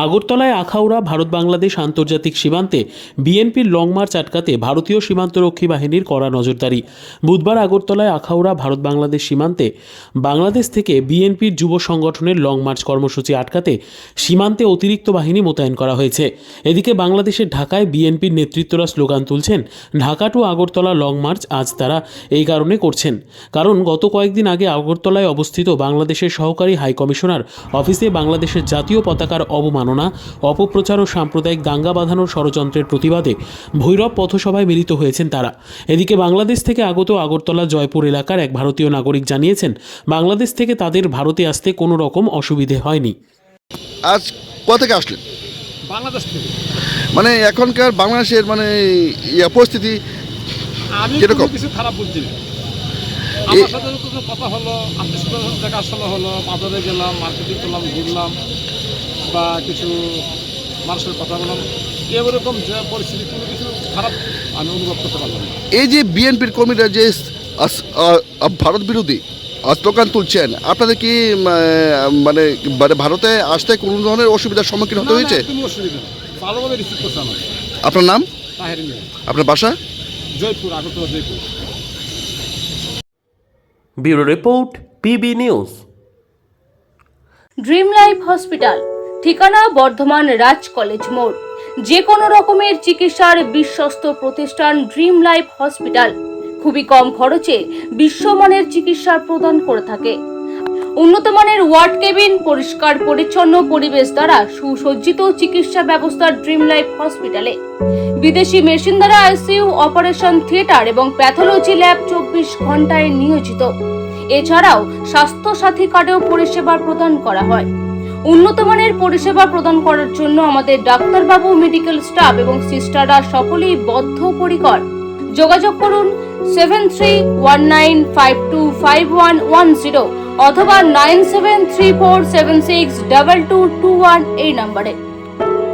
আগরতলায় আখাউড়া ভারত বাংলাদেশ আন্তর্জাতিক সীমান্তে বিএনপির লং মার্চ আটকাতে ভারতীয় সীমান্তরক্ষী বাহিনীর কড়া নজরদারি। বুধবার আগরতলায় আখাউড়া ভারত বাংলাদেশ সীমান্তে বাংলাদেশ থেকে বিএনপির যুব সংগঠনের লং মার্চ কর্মসূচি আটকাতে সীমান্তে অতিরিক্ত বাহিনী মোতায়েন করা হয়েছে। এদিকে বাংলাদেশের ঢাকায় বিএনপির নেতৃত্বরা স্লোগান তুলছেন, Dhaka to Agartala long march আজ তারা এই কারণে করছেন, কারণ গত কয়েকদিন আগে আগরতলায় অবস্থিত বাংলাদেশের সহকারী হাইকমিশনার অফিসে বাংলাদেশের জাতীয় পতাকার অবমাননা, অপপ্রচার ও সাম্প্রদায়িক দাঙ্গা বাঁধানোর ষড়যন্ত্রের প্রতিবাদে ভৈরব পথসভায় মিলিত হয়েছেন তারা। এদিকে বাংলাদেশ থেকে আগত আগরতলা জয়পুর এলাকার এক ভারতীয় নাগরিক জানিয়েছেন, বাংলাদেশ থেকে তাদের ভারতে আসতে কোনো রকম অসুবিধে হয়নি। আজ কোথা থেকে আসলেন? বাংলাদেশ থেকে। মানে এখনকার বাংলাদেশের মানে পরিস্থিতি আমি কিরকম? কিছু খারাপ বুঝছি না। আমার সাথে যত কথা হলো, আপনার সাথে দেখাশোনা হলো, বাজারে গেলাম, মার্কেটিং করলাম, ঘুরলাম বা কিছু মানুষের কথা বললাম, এরকম যে পরিস্থিতি কোনো কিছু খারাপ আমি অনুভব করতে পারলাম না। এই যে বিএনপির কর্মীরা যে ভারত বিরোধী স্লোগান তুলছেন, আপনাদের কি মানে ভারতে আসতে কোনো ধরনের অসুবিধার সম্মুখীন হতে হয়েছে? কোনো অসুবিধা নেই, ভালোভাবে রিসিভ করছে আমার। আপনার নাম? তাহের মিয়া। আপনার বাসা? Jaipur, Agartala Jaipur. Bureau report, PB news. Dream life hospital, ঠিকানা বর্ধমান রাজ কলেজ মোড়। যে কোনো রকমের চিকিৎসার বিশ্বস্ত প্রতিষ্ঠান ড্রিম লাইফ হসপিটাল খুবই কম খরচে বিশ্বমানের চিকিৎসা প্রদান করে থাকে। উন্নত মানের ওয়ার্ড কেবিন, পরিষ্কার পরিচ্ছন্ন পরিবেশ দ্বারা সুসজ্জিত চিকিৎসা ব্যবস্থা ড্রিম লাইফ হসপিটালে। বিদেশি মেশিন দ্বারা আইসিইউ, অপারেশন থিয়েটার এবং প্যাথোলজি ল্যাব 24 ঘন্টায় নিয়োজিত। এছাড়াও স্বাস্থ্য সাথী কার্ডেও পরিষেবা প্রদান করা হয়। উন্নত মানের পরিষেবা প্রদান করার জন্য আমাদের ডাক্তারবাবু, মেডিকেল স্টাফ এবং সিস্টাররা সকলেই বদ্ধপরিকর। যোগাযোগ করুন 7319525110 অথবা 9734762221 এই নম্বরে।